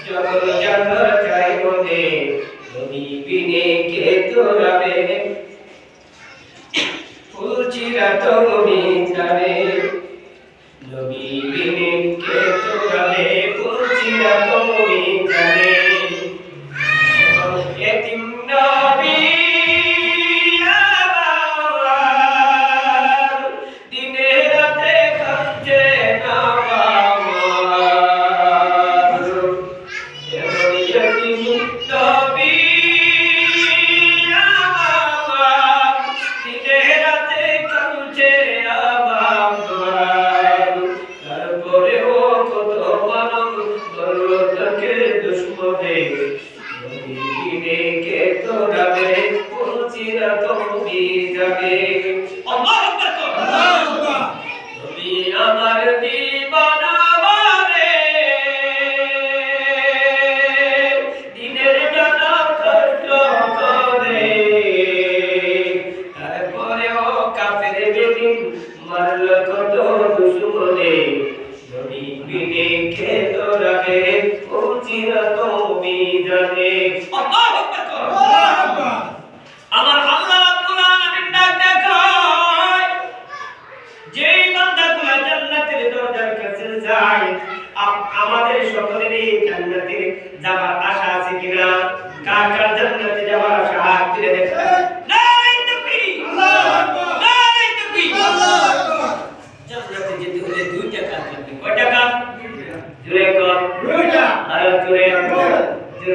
যখন জান্নাত চাই মনে নবী বিনে কে তোরাবে ফুল চিরা তুমি যাবে নবী বিনে কে তোরাবে ফুল চিরা তুমি যাবে এতিম নবী আমাদের সকলেরই জান্নাতে যাওয়ার আশা আছে কিনা? কার কার জান্নাতে যাওয়ার আশা? হাত তুলে দেখেন। নারে তাকবীর, আল্লাহু আকবার, নারে তাকবীর, আল্লাহু আকবার। জান্নাতে যেতে হলে দুইটা কাজ লাগবে। কয়টা কাজ? জোরে কর। দুইটা। আর জোরে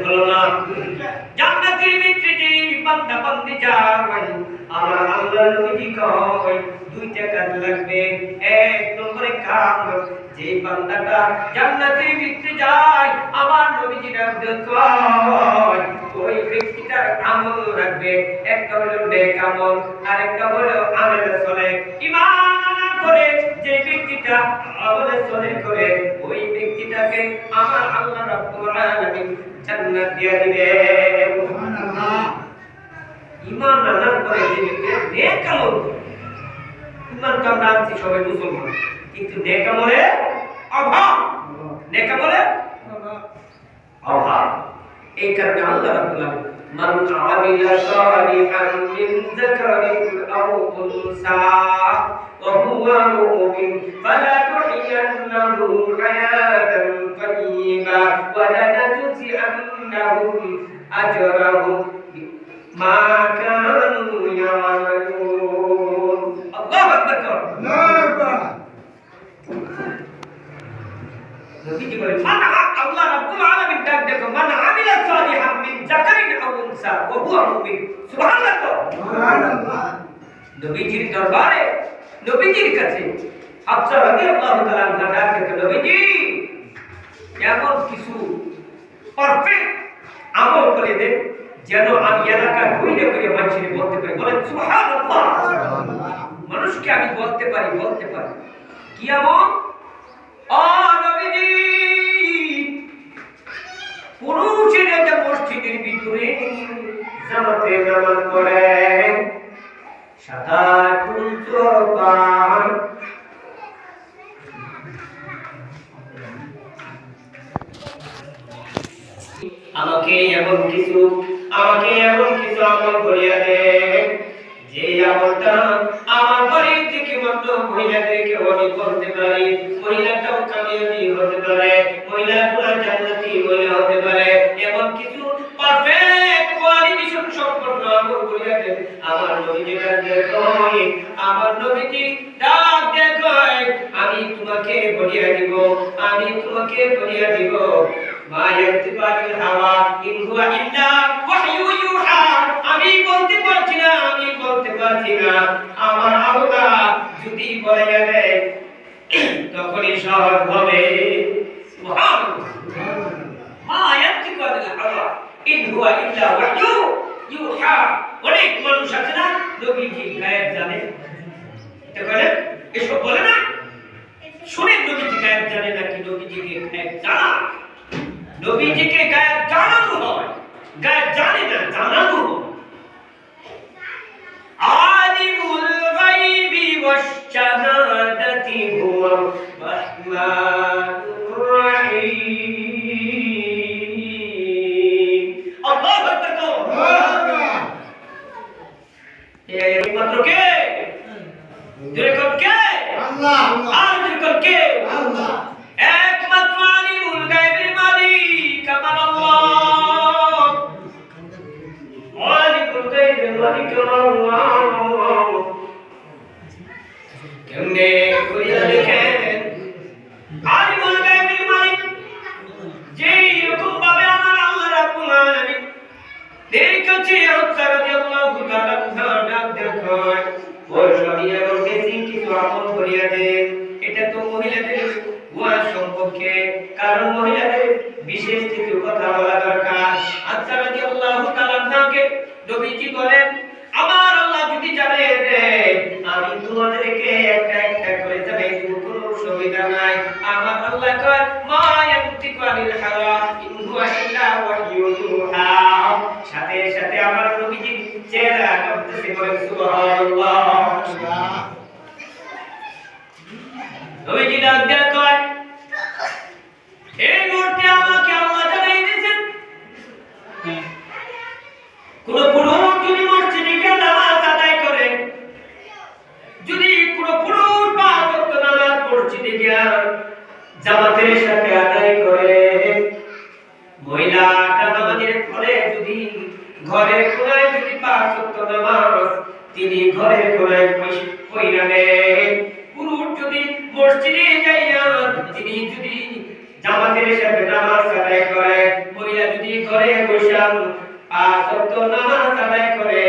হলো না। জান্নাতের ভিতরে যে বান্দা বান্দি যায় আমার আল্লাহর নবী কয় দুইটা কাজ লাগবে। এক নম্বরে কাজ, যে বান্দাটা জান্নাতের ভিতরে যায় আমার নবীজি ডাকতে কয় ওই ব্যক্তিটার আমল রাখবে। একটা হলো নেক আমল, আরেকটা হলো আমল সালেহ। ঈমান আনার পরে যে ব্যক্তিটা আমল সালেহ করে ওই ব্যক্তিটাকে আমার আল্লাহ রাব্বুল আলামিন জান্নাত দিয়ে দিবে। সুবহানাল্লাহ। ঈমান আনার পরে যে ব্যক্তি নেক আমল করে, ঈমান তো আমরা আনছি সবাই মুসলমান, কিন্তু নেক আমলে অভাব, নেক আমলে অভাব। এই কারণে আল্লাহ রাব্বুল আলামিন মান আমিলা সালিহান মিন যাকারিন আও উনসা ওয়া হুয়া মুমিন ফালানুহইয়ান্নাহু হায়াতান তাইয়্যিবা ওয়া লানাজজিআন্নাহুম আজরাহুম মা কানু ইয়ামালুন। আল্লাহু আকবার। আল্লাহু আকবার। নবীজি বলেন মান আল্লাহ রাব্বুল আলামিন ডাক দেখো মান আমিলা সালিহান মিন যাকারিন আও উনসা ওয়া হুয়া মুমিন। সুবহানাল্লাহ, সুবহানাল্লাহ। নবীজির দরবারে নবীজির কাছে হাফসা রাদিয়াল্লাহু তাআলা আনহা ডাক দেখো নবীজি এমন কিছু পারফেক্ট আমল করে দেন যেন আমি এলাকা ঘুরে ঘুরে মানুষকে বলতে পারি। বলেন সুবহানাল্লাহ। মানুষকে আমি বলতে পারি কি এমন? ও নবীজি পুরুষের একটা মসজিদের ভিতরে জামাতে নামাজ পড়ে সাদা কুঞ্চ পান আমাকে এমন কিছু আমল করিয়া দে যে আমলটা আমার বাড়ি থেকে মাত্র মহিলাদেরকে আমি বলতে পারি, মহিলাটাও কামিয়াবি হতে পারে, মহিলাগুলো জান্নাতি মহিলা হতে পারে। এমন কিছু পারফেক্ট কোয়ালিফিকেশন সম্পন্ন আমল করিয়া দে। আমার নবীজি ডাক দেখো, আমার নবীজি ডাক দেখো, আমি তোমাকে বলিয়া দিব মা ইয়াতিবানিল হাওয়া ইন হুয়া ইল্লা ওয়াহয়ু ইউহা। আমি বলতে পারছি না, আমার আল্লাহ যদি বলে দেয় তখনই সহজ হবে। সুবহানাল্লাহ। মা ইয়াতিবানিল হাওয়া ইন হুয়া ইল্লা ওয়াহয়ু ইউহা। অনেক মানুষ আছে না নবীজি গায়েব জানে, এটা বলে এসব বলে না, শুনেন নবীজি গায়েব জানে নাকি নবীজিকে গায়েব জানা? নবীজিকে গায়েব জানানো হয়, গায়েব জানে না, জানানো হয়। আলিমুল গায়বি ওয়াশ শাহাদাতি হুয়া রাহমানুর রাহিম। বলছি আয়েশা রাদিয়াল্লাহু তাআলা ডাক দেখো ওই স্বামী এমন বেশি কিছু আমল করিয়া দেন এটা তো মহিলাদের ওয়াজ সম্পর্কে কারণ মহিলাদের বিশেষ কিছু কথা বলা দরকার আয়েশা রাদিয়াল্লাহু তাআলা নাকে নবীজি বলেন আমার আল্লাহ যদি জানে আমি তোমাদেরকে একটা একটা করে জানাই দিব কোনো অসুবিধা নাই আমার আল্লাহ কয় মা ইয়ান্তিকু আনিল হাওয়া ইন হুয়া ইল্লা ওয়াহয়ুন ইউহা সাথে সাথে আমার নবীজি চেহারা কাঁপতেছে বলেন সুবহানাল্লাহ নবীজি ডাক দেয়া কয় এই মুহূর্তে আমাকে আল্লাহ জানাই দিয়েছেন কোন পুরুষ যদি মসজিদে গিয়ে নামাজ আদায় করে যদি কোন পুরুষ বা ভক্ত নামাজ মসজিদে গিয়ে জামাতের সাথে আদায় করে মহিলাটা নামাজের পরে যদি ঘরের কোণায় যদি পাঁচ ওয়াক্ত নামাজ তিনি ঘরের কোণায় পড়া নেন পুরুষ যদি মসজিদে যাইয়া তিনি যদি জামাতের সাথে নামাজ আদায় করে মহিলা যদি ঘরে বসে পাঁচ ওয়াক্ত নামাজ আদায় করে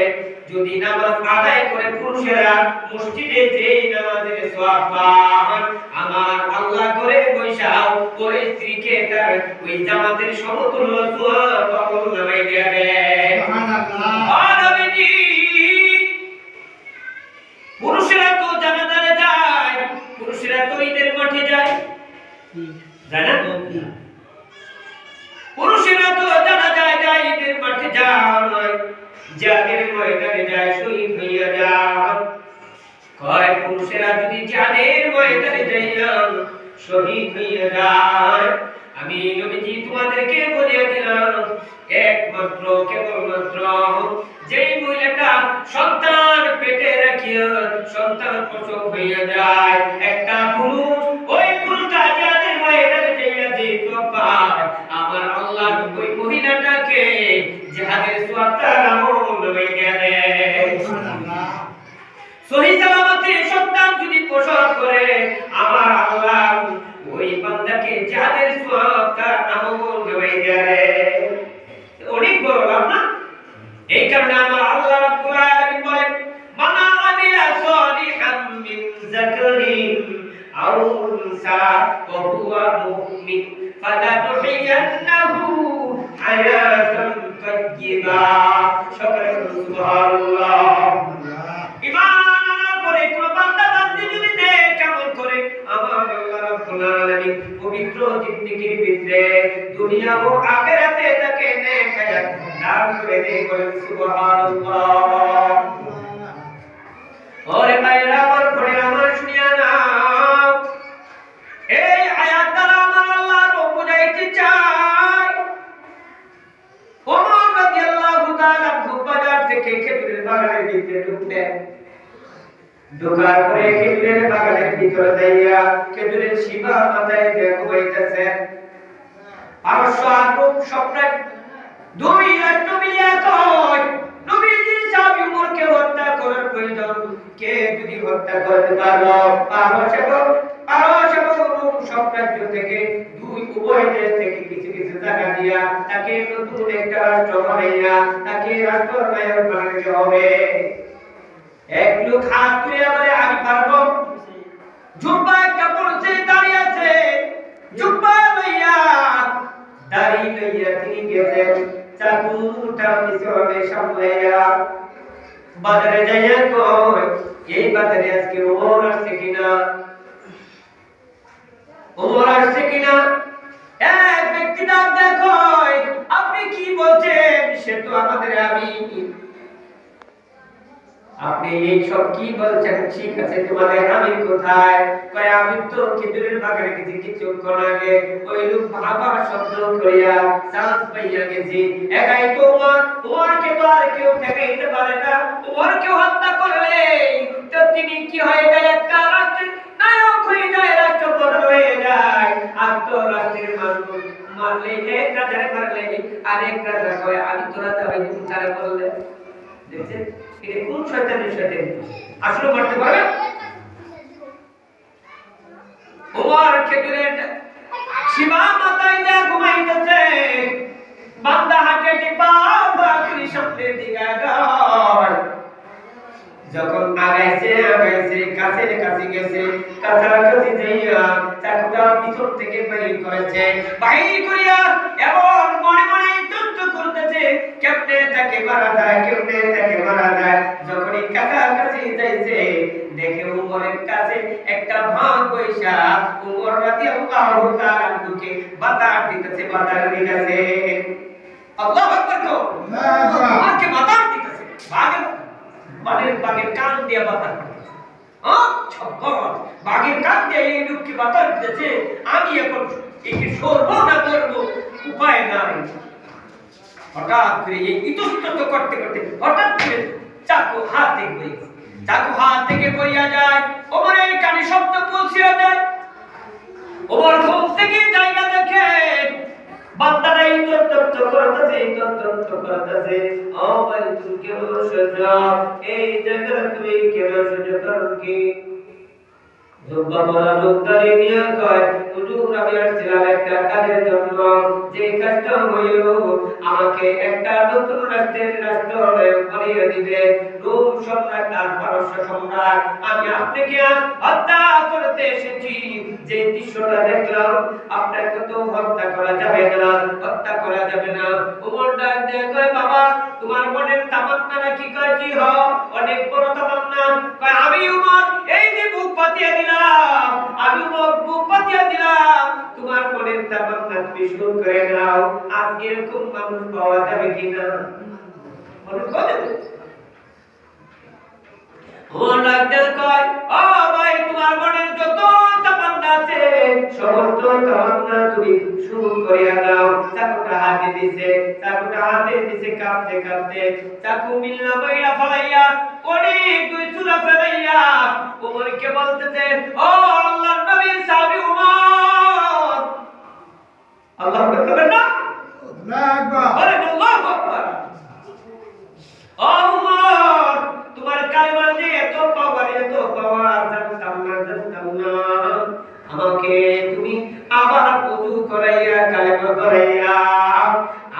যদি নামাজ আদায় করে পুরুষেরা মসজিদে যেই নামাজের সওয়াব পান আমার আল্লাহ করে বৈশাও ওই স্ত্রীকে তার ওই জামাতের সমতুল্য সওয়াব পাওয়ার নামাই দেয়া দেয় সুবহানাল্লাহ নবীজি পুরুষেরা তো জানাজারে যায় পুরুষেরা তো ঈদের মাঠে যায় জানা পুরুষেরা তো যায় ঈদের মাঠে যায় যাদের ময়দানে যায় শহীদ হইয়া যায় কয় পুরুষেরা যদি যাদের ময়দানে যাইয়া শহীদ হইয়া যায় আমি নবীজি তোমাদেরকে বলিয়া দিলাম একমাত্র কেবলমাত্র যেই মহিলাটা সন্তান পেটে রাখিয়া সন্তান প্রসব হইয়া যায় একটা পুরুষ ওই পুরুষটা যাদের ময়দানে যাইয়া যে পায় আমার আল্লাহ ওই মহিলাটাকে জিহাদের সওয়াবটা আমল হইয়া দেয় সুবহানাল্লাহ সহি সালামতে সন্তান যদি প্রসব করে আমার আল্লাহ ওই বান্দাকে জিহাদের সওয়াবটা আমল হইয়া দেয় অনেক বড় লাভ না এই কারণে আমার আল্লাহ রাব্বুল আলামিন বলেন মানা আমিলা সালিহাম মিন যাকারিন আও উনসা ওয়া হুয়া মুমিন ফালানুহিয়ান্নাহু হায়াতান তাইয়্যিবা সকলে সুবহানাল্লাহ ঈমান আনার পরে কোন বান্দা বান্দি যদি নেক আমল করে আমার আল্লাহ রাব্বুল আলামিন পবিত্র জিন্দেগির ভিতরে দুনিয়া ও আখিরাতে তাকে নেক হায়াত দান করে দেয় বলেন সুবহানাল্লাহ ওরে ভাইরা আমার পরে আমার শুনিয়া নাও এই আয়াত দ্বারা আমার আল্লাহ বুঝাইতে চায় ওমর রাদিয়াল্লাহু তাআলা বাজার থেকে খেজুরের বাগানের ভিতরে ঢুকলেন ঢোকার পরে খেজুরের বাগানের ভিতরে যাইয়া খেজুরের শিবা মাথায় দিয়ে ঘুমাইতেছেন পারস্য আরব সম্রাট দুই রাষ্ট্র মিলিয়া কয় নবীজির সাহাবী উমরকে হত্যা করার প্রয়োজন কে যদি হত্যা করতে পারো পারস্য এবং রোম সাম্রাজ্য থেকে দুই উভয় দেশ থেকে কিছু কিছু টাকা দিয়া তাকে নতুন একটা রাষ্ট্র বানাইয়া তাকে রাষ্ট্র নায়ক বানাইতে হবে এক লোক হাত তুলে বলে আমি পারবো জুব্বা একটা পড়ছে দাঁড়িয়ে আছে জুব্বা লইয়া দাড়ি লইয়া তিনি গেছেন চাকুটা পিছনে সামলাইয়া বাজারে যাইয়া কই এই বাজারে আজকে ওমর আসছে কিনা এক ব্যক্তি ডাক দেখো আপনি কি বলছেন সে তো আমাদের আমি আপনি এই সব কি বলছেন ঠিক আছে তোমাদের আমি কোথায় কয় আমি তো খেজুরের বাগানে গেছি কিছুক্ষণ আগে ওই লোক বাবা শব্দ করিয়া চান্স পাইয়া গেছি একাই তো ওমরকে তো আর কেউ ঠেকাইতে পারে না ওমরকে হত্যা করলে তো তিনি কি হয়ে যায় একটা রাষ্ট্রের নায়ক হয়ে যায় রাষ্ট্রপ্রধান হয়ে যায় আর তো রাষ্ট্রের মানুষ মারলে এক রাজারে মারলে আরেক রাজা কয় আমি তো রাজা হয়ে তুমি তারা বললে দেখছেন এটা কোন শয়তানের সাথে আসলে করতে পারবে ওমর খেজুরের শিবা মাথায় দিয়ে ঘুমাইতেছে বান্দা হাতে টিপা বাকরি সামনে কাছাকাছি যাইয়া চাকুটা পিছন থেকে বাইর করেছে, বাইর করিয়া এমন মনে মনে যুদ্ধ করতেছে কেমনে তাকে মারা যায়, কেমনে তাকে মারা যায়। যখনই কাছাকাছি যাইছে দেখে উমরের কাছে একটা ভাঙ পয়সা, উমর রাদিয়াল্লাহু তাআলা বুকে বাতাস দিতেছে, বাতাস দিতেছে। আল্লাহু আকবার, আমাকে বাতাস দিতেছে, বাগের কান দিয়ে বাতাস দিতেছে। বাগের কান দিয়ে এই লোককে বাতাস দিতেছে, আমি এখন একে সরবো না করবো, উপায় নাই। হঠাৎ করে এই ইতস্তত করতে করতে হঠাৎ করে চাকু হাত থেকে পড়ে গেছে, চাকু হাত থেকে পড়িয়া যায়, ওমরের কানে শব্দ পৌঁছিয়া যায়। ওমর ঘুম থেকে জায়গা দেখে বান্দাটা ইতস্তত করতেছে, ও ভাই তুমি কেন সজা, এই জায়গা তুমি কেন সজা, কারণ কি? জুব্বা পরা লোকটারে নিয়ে কয়, হুজুর আমি আসছিলাম একটা কাজের জন্য, যে কাজটা হইল আমাকে একটা নতুন রাষ্ট্রের রাষ্ট্রনায়ক বানিয়ে দিবে, রোম সম্রাট আর পারস্য সম্রাট। আমি আপনাকে হত্যা করতে এসেছি, যে দৃশ্যটা দেখলাম আপনাকে তো হত্যা করা যাবে না, হত্যা করা যাবে না। ওমর ডাক দিয়ে কয়, বাবা তোমার মনের তামান্না নাকি? কয় জি হ, অনেক বড় তামান্না। কয় আমি উমর এই যে বুক পাতিয়া দিলাম, আমি উমর বুক পাতিয়া দিলাম, তোমার মনের তামান্না তুমি শুরু করে নাও। আজ এরকম মানুষ পাওয়া যাবে কিনা? মানুষ পাওয়া যাবে? ওমর ডাক দিয়ে কয়, ও ভাই তোমার মনের যত তামান্না আছে সমস্ত তামান্না তুমি শুরু করিয়া নাও। চাকুটা হাতে দিছে, কাঁপতে কাঁপতে চাকু মিল্লা বাইরা ফলাইয়া অনেক দুই চূড়া ফেলাইয়া ওমরকে বলতেছে, ও আল্লাহর নবী সাহাবী উমর, আল্লাহু আকবার না, আল্লাহু আকবার। ও উমর তোমার কালেমা যে এত পাওয়ার জানতাম না। আমাকে তুমি আবার ওযু করাইয়া কালেমা করাইয়া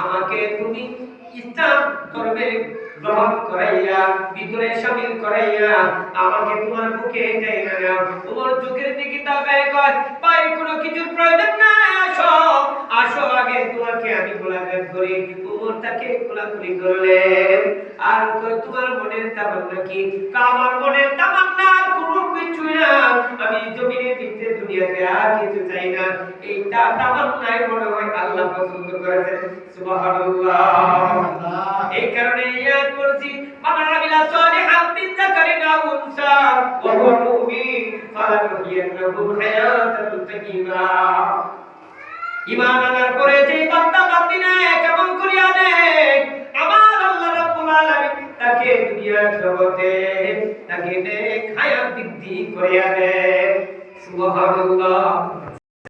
আমাকে তুমি ইসলাম ধর্মে গ্রহণ করাইয়া ভিতরে শামিল করাইয়া আমাকে তোমার বুকে টেনে নাও। তোমার চোখের দিকে তাকায় কয়, ভাই কোনো কিছুর প্রয়োজন নাই, আসো আসো, আগে তোমাকে আমি গোলাগাত করি। উমর তাকে গোলাগুলি করলেন আর কয়, তোমার মনের তামান্না কি? আমার মনের তামান্না আর কোনো কিছু না, আমি জমিনের ভিতরে দুনিয়াতে আর কিছু চাই না। এই তামান্নাই মনে হয় আল্লাহ পছন্দ করেছেন। সুবহানাল্লাহ। এই কারণে ইয়াদ করছি, মান আমিলা সালিহান মিন যাকারিন আও উনসা ওয়া হুয়া মুমিন ফালানুহইয়ান্নাহু হায়াতান তাইয়্যিবা। ঈমান আনার পরে যে বান্দা বান্দিনা কেমন করিয়া দেখ, আমার আল্লাহ রাব্বুল আলামিন তাকে দুনিয়ার জগতে তাকে নেক হায়াত বৃদ্ধি করিয়া দেন। সুবহানাল্লাহ।